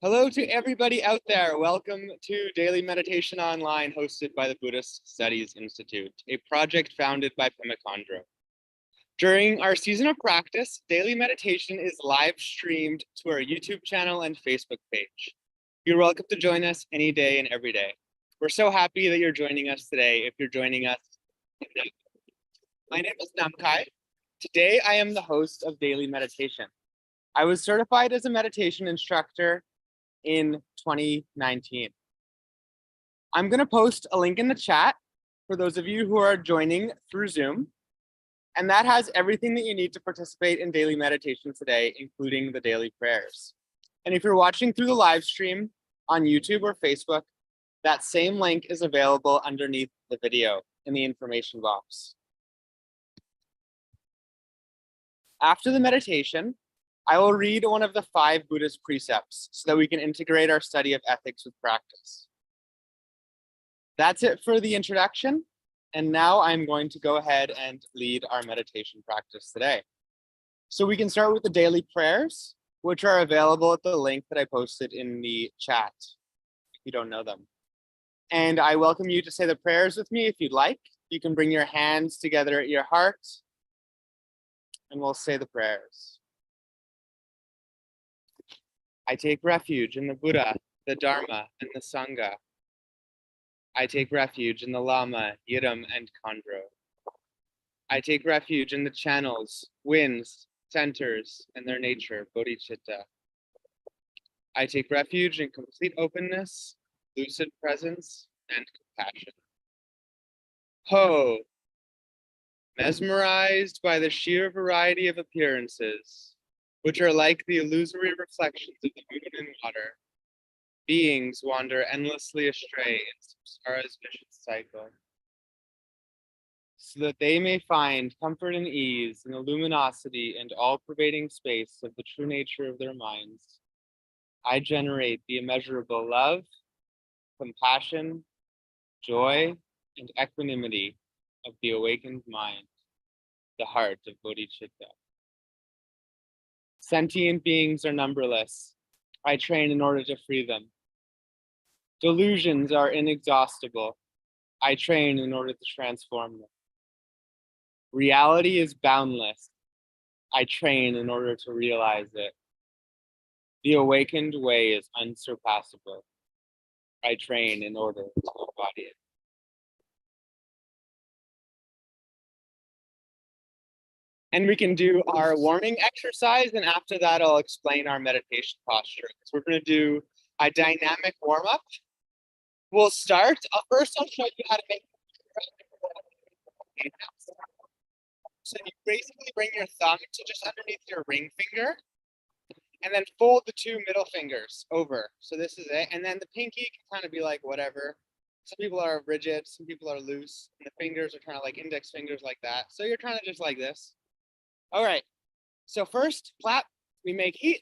Hello to everybody out there. Welcome to Daily Meditation Online, hosted by the Buddhist Studies Institute, a project founded by Pema Chödrön. During our season of practice, daily meditation is live streamed to our YouTube channel and Facebook page. You're welcome to join us any day and every day. We're so happy that you're joining us today. If you're joining us, my name is Namkai. Today, I am the host of Daily Meditation. I was certified as a meditation instructor in 2019. I'm going to post a link in the chat for those of you who are joining through Zoom, and that has everything that you need to participate in daily meditation today, including the daily prayers. And if you're watching through the live stream on YouTube or Facebook, that same link is available underneath the video in the information box. After the meditation, I will read one of the 5 Buddhist precepts so that we can integrate our study of ethics with practice. That's it for the introduction. And now I'm going to go ahead and lead our meditation practice today. So we can start with the daily prayers, which are available at the link that I posted in the chat, if you don't know them. And I welcome you to say the prayers with me if you'd like. You can bring your hands together at your heart, and we'll say the prayers. I take refuge in the Buddha, the Dharma, and the Sangha. I take refuge in the Lama, Yidam, and Khandro. I take refuge in the channels, winds, centers, and their nature, bodhicitta. I take refuge in complete openness, lucid presence, and compassion. Ho! Mesmerized by the sheer variety of appearances, which are like the illusory reflections of the moon in water, beings wander endlessly astray in samsara's vicious cycle, so that they may find comfort and ease in the luminosity and all-pervading space of the true nature of their minds. I generate the immeasurable love, compassion, joy, and equanimity of the awakened mind, the heart of bodhicitta. Sentient beings are numberless. I train in order to free them. Delusions are inexhaustible. I train in order to transform them. Reality is boundless. I train in order to realize it. The awakened way is unsurpassable. I train in order to embody it. And we can do our warming exercise, and after that, I'll explain our meditation posture. So we're going to do a dynamic warm-up. We'll start. First, I'll show you how to make. So you basically bring your thumb to just underneath your ring finger, and then fold the 2 middle fingers over. So this is it. And then the pinky can kind of be like whatever. Some people are rigid, some people are loose, and the fingers are kind of like index fingers like that. So you're kind of just like this. All right, so first, clap, we make heat.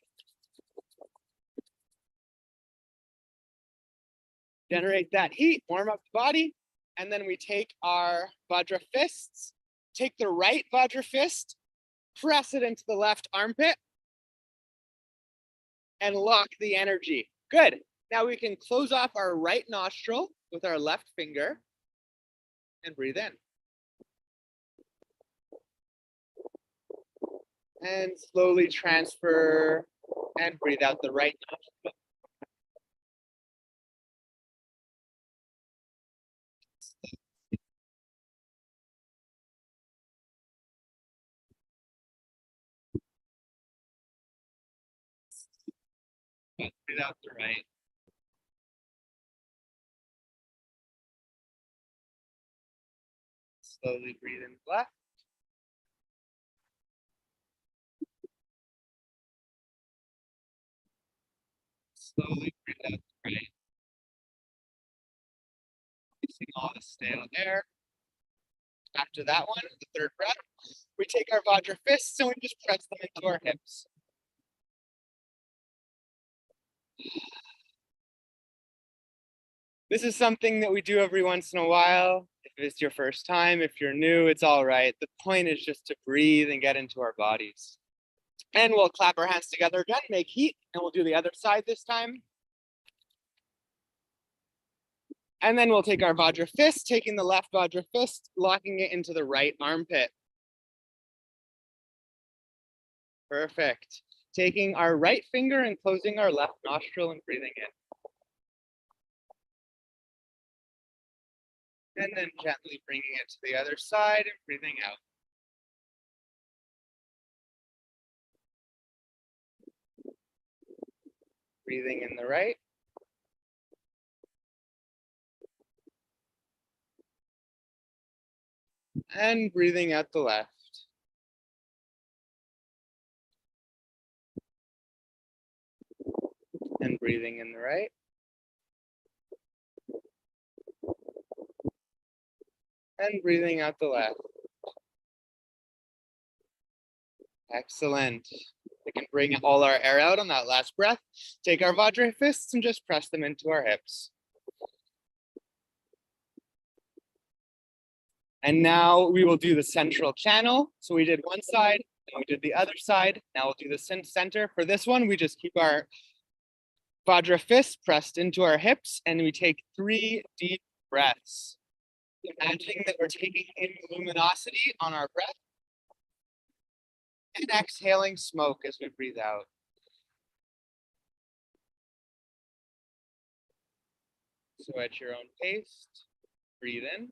Generate that heat, warm up the body, and then we take our Vajra fists, take the right Vajra fist, press it into the left armpit, and lock the energy. Good. Now we can close off our right nostril with our left finger and breathe in. And slowly transfer and breathe out the right nostril. And breathe out the right. Slowly breathe in the left. Slowly breathe out the right. Releasing all the stale air. After that one, the third breath, we take our Vajra fists and we just press them into our hips. This is something that we do every once in a while. If it's your first time, if you're new, it's all right. The point is just to breathe and get into our bodies. And we'll clap our hands together again, make heat, and we'll do the other side this time. And then we'll take our Vajra fist, taking the left Vajra fist, locking it into the right armpit. Perfect. Taking our right finger and closing our left nostril and breathing in. And then gently bringing it to the other side and breathing out. Breathing in the right. And breathing out the left. And breathing in the right. And breathing out the left. Excellent. We can bring all our air out on that last breath. Take our Vajra fists and just press them into our hips. And now we will do the central channel. So we did one side, and we did the other side. Now we'll do the center. For this one, we just keep our Vajra fists pressed into our hips, and we take 3 deep breaths. Imagining that we're taking in luminosity on our breath and exhaling smoke as we breathe out. So at your own pace, breathe in.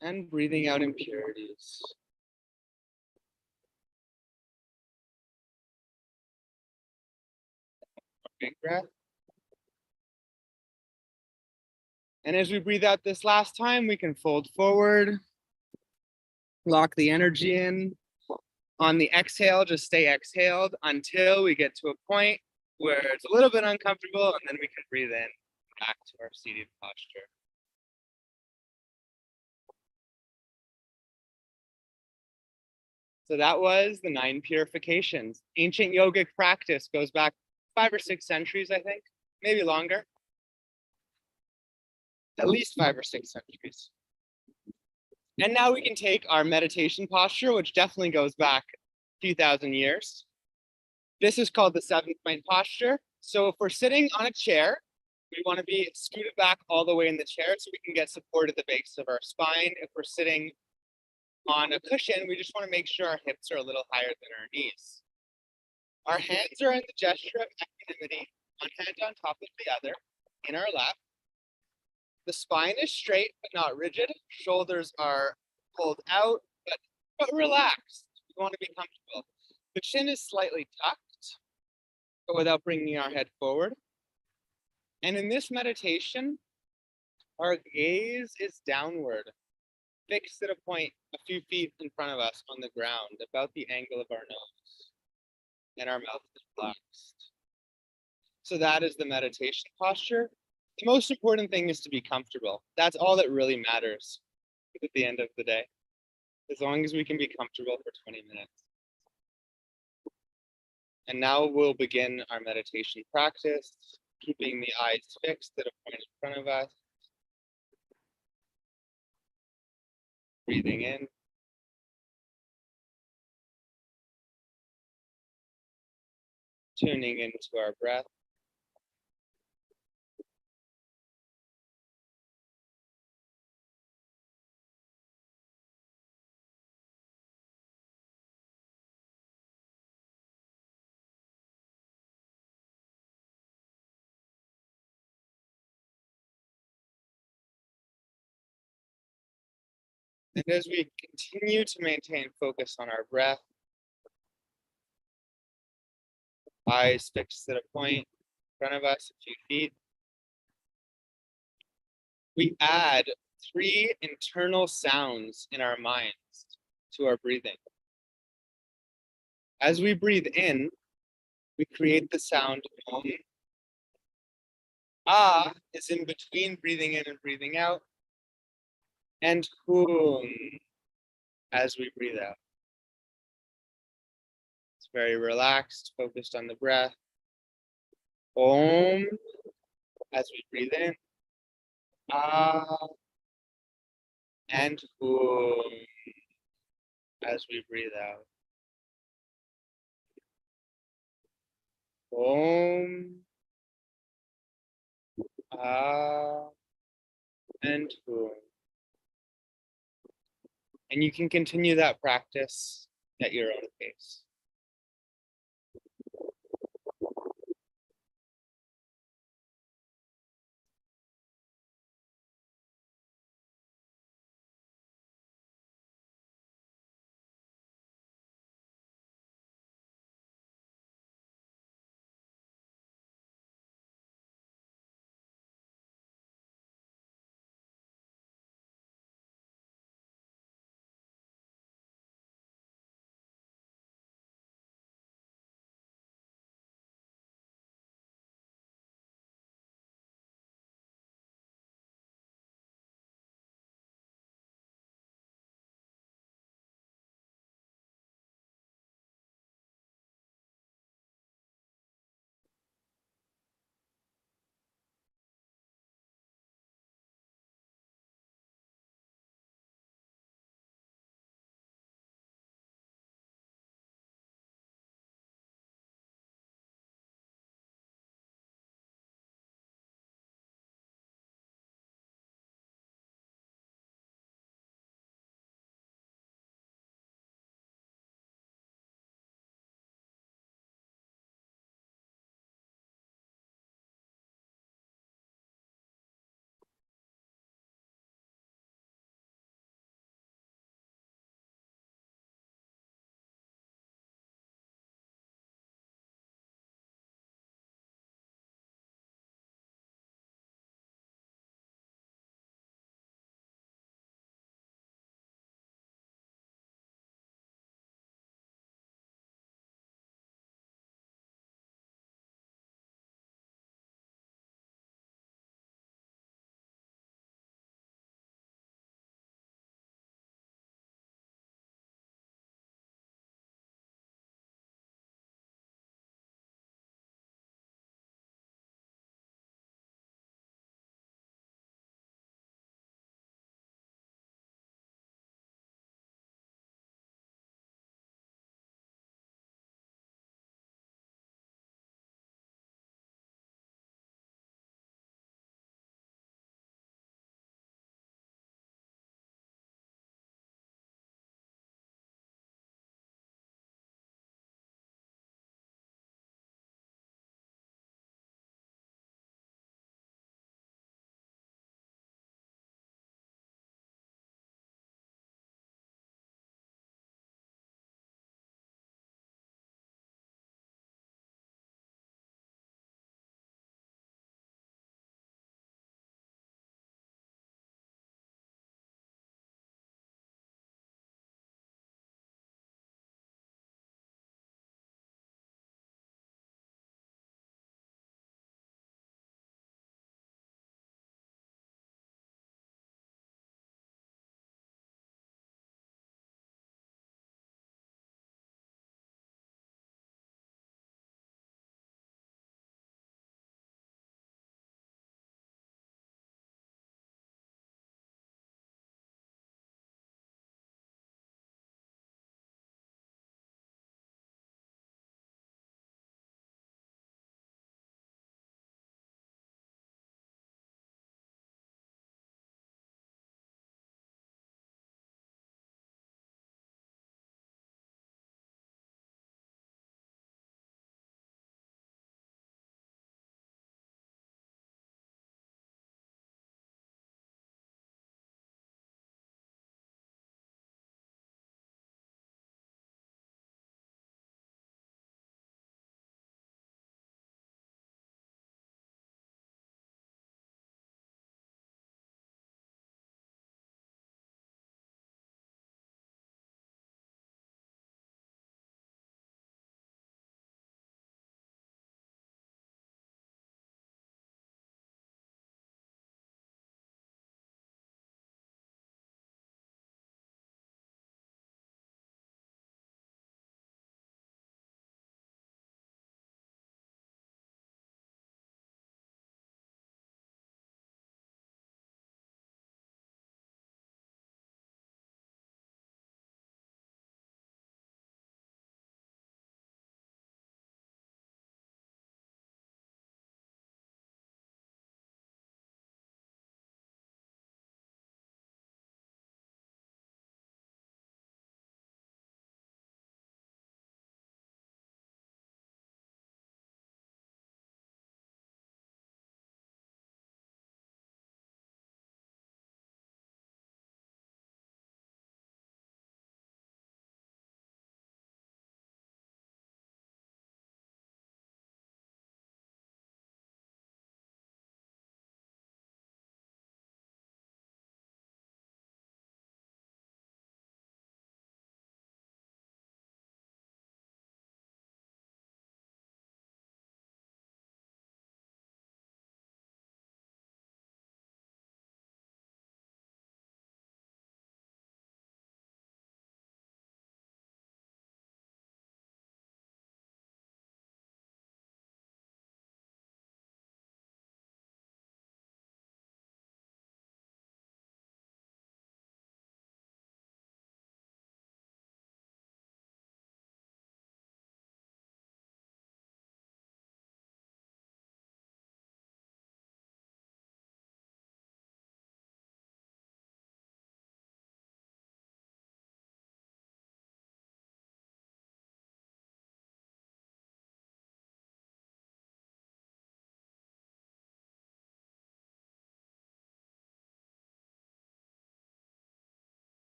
And breathing out impurities. Big breath. And as we breathe out this last time, we can fold forward, lock the energy in. On the exhale, just stay exhaled until we get to a point where it's a little bit uncomfortable, and then we can breathe in back to our seated posture. So that was the 9 purifications. Ancient yogic practice goes back 5 or 6 centuries, I think, maybe longer. At least 5 or 6 centuries. And now we can take our meditation posture, which definitely goes back a few thousand years. This is called the 7-point posture. So if we're sitting on a chair, we want to be scooted back all the way in the chair so we can get support at the base of our spine. If we're sitting on a cushion, we just want to make sure our hips are a little higher than our knees. Our hands are in the gesture of equanimity, one hand on top of the other, in our lap. The spine is straight but not rigid. Shoulders are pulled out but relaxed. We want to be comfortable. The chin is slightly tucked, but without bringing our head forward. And in this meditation, our gaze is downward, fixed at a point a few feet in front of us on the ground, about the angle of our nose. And our mouth is relaxed. So that is the meditation posture. The most important thing is to be comfortable. That's all that really matters at the end of the day. As long as we can be comfortable for 20 minutes. And now we'll begin our meditation practice, keeping the eyes fixed at a point in front of us. Breathing in. Tuning into our breath. And as we continue to maintain focus on our breath, eyes fixed at a point in front of us, a few feet, we add 3 internal sounds in our minds to our breathing. As we breathe in, we create the sound Om. Ah is in between breathing in and breathing out. And Hum as we breathe out. It's very relaxed, focused on the breath. Om as we breathe in. Ah and Hum. as we breathe out. Om, Ah, and Hum. And you can continue that practice at your own pace.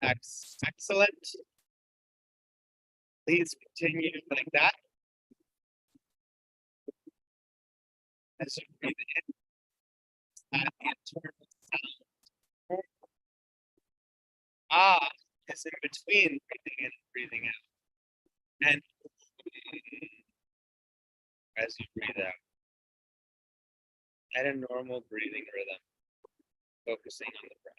Excellent. Please continue like that. As you breathe in, that internal sound. Ah is in between breathing in and breathing out. And as you breathe out, at a normal breathing rhythm, focusing on the breath.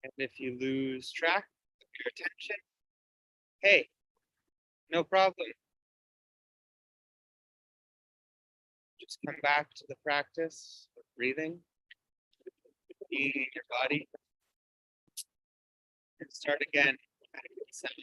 And if you lose track of your attention, hey, no problem. Just come back to the practice of breathing, being in your body, and start again at a good sound.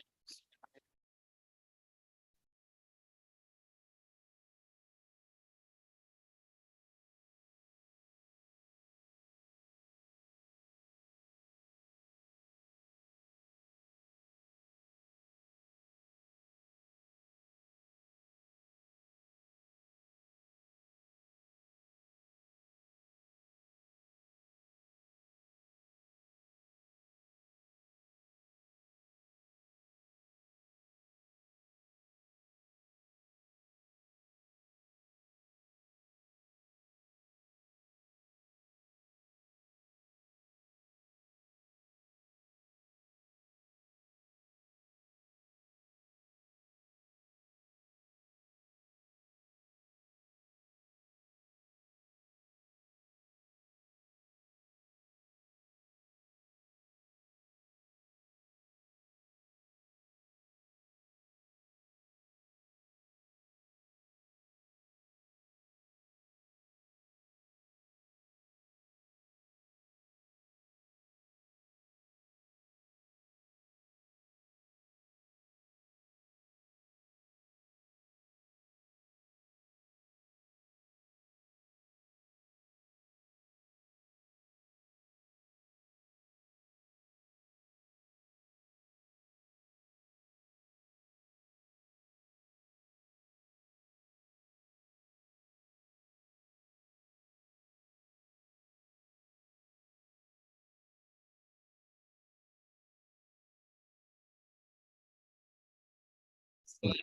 Excellent.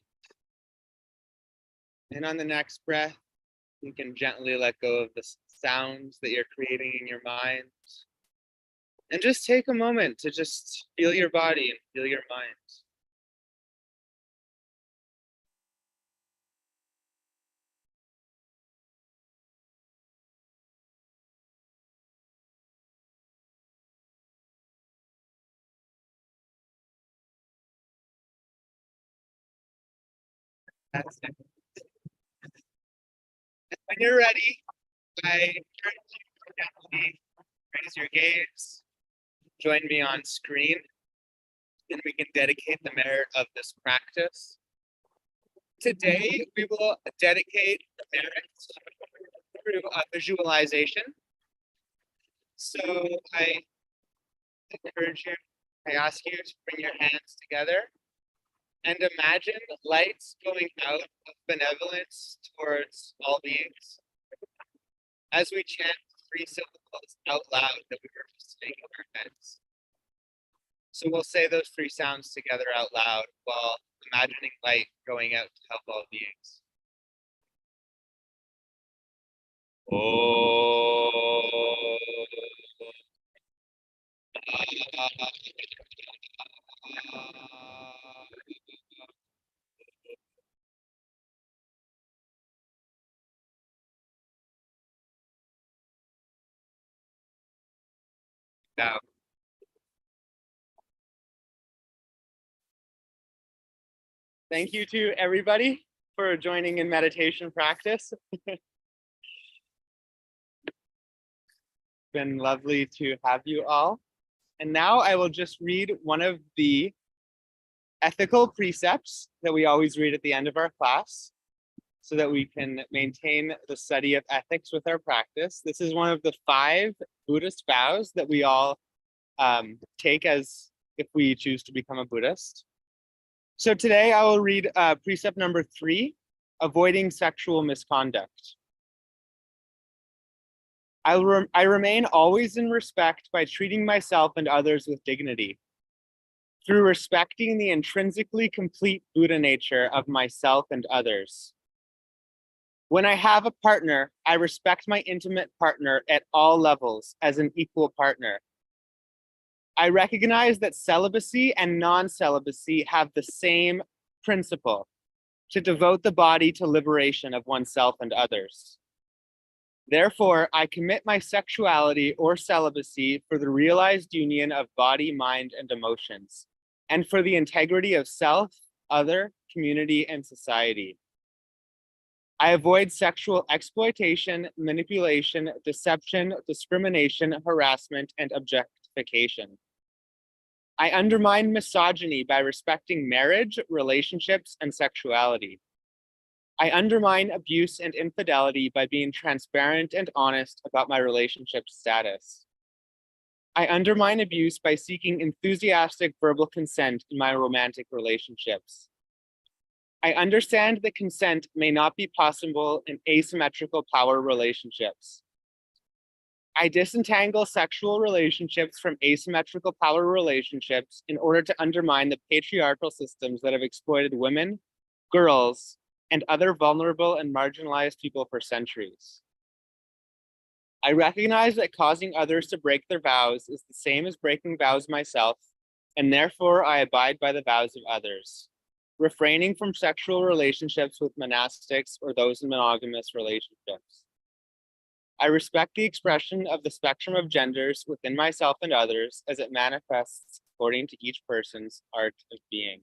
And on the next breath, you can gently let go of the sounds that you're creating in your mind. And just take a moment to just feel your body and feel your mind. That's it. And when you're ready, I encourage you to gently raise your gaze. Join me on screen, and we can dedicate the merit of this practice. Today, we will dedicate the merit through visualization. So I encourage you, I ask you to bring your hands together and imagine lights going out of benevolence towards all beings as we chant 3 syllables out loud that we were just saying in our heads. So we'll say those 3 sounds together out loud while imagining light going out to help all beings. Now, thank you to everybody for joining in meditation practice. Been lovely to have you all. And now I will just read one of the ethical precepts that we always read at the end of our class so that we can maintain the study of ethics with our practice. This is one of the 5 Buddhist vows that we all take as if we choose to become a Buddhist. So today I will read precept number 3, avoiding sexual misconduct. I remain always in respect by treating myself and others with dignity, through respecting the intrinsically complete Buddha nature of myself and others. When I have a partner, I respect my intimate partner at all levels as an equal partner. I recognize that celibacy and non-celibacy have the same principle, to devote the body to liberation of oneself and others. Therefore, I commit my sexuality or celibacy for the realized union of body, mind, and emotions, and for the integrity of self, other, community, and society. I avoid sexual exploitation, manipulation, deception, discrimination, harassment, and objectification. I undermine misogyny by respecting marriage, relationships, and sexuality. I undermine abuse and infidelity by being transparent and honest about my relationship status. I undermine abuse by seeking enthusiastic verbal consent in my romantic relationships. I understand that consent may not be possible in asymmetrical power relationships. I disentangle sexual relationships from asymmetrical power relationships in order to undermine the patriarchal systems that have exploited women, girls, and other vulnerable and marginalized people for centuries. I recognize that causing others to break their vows is the same as breaking vows myself, and therefore I abide by the vows of others, refraining from sexual relationships with monastics or those in monogamous relationships. I respect the expression of the spectrum of genders within myself and others as it manifests according to each person's art of being.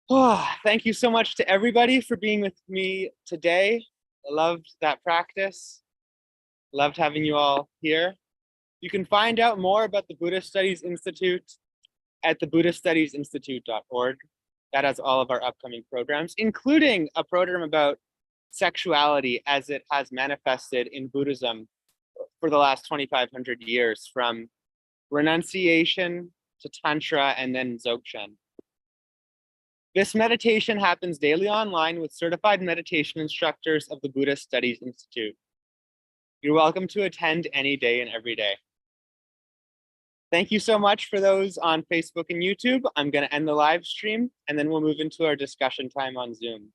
Oh, thank you so much to everybody for being with me today. I loved that practice. Loved having you all here. You can find out more about the Buddhist Studies Institute at the BuddhistStudiesInstitute.org. That has all of our upcoming programs, including a program about sexuality as it has manifested in Buddhism for the last 2,500 years, from renunciation to Tantra and then Dzogchen. This meditation happens daily online with certified meditation instructors of the Buddhist Studies Institute. You're welcome to attend any day and every day. Thank you so much for those on Facebook and YouTube. I'm going to end the live stream, and then we'll move into our discussion time on Zoom.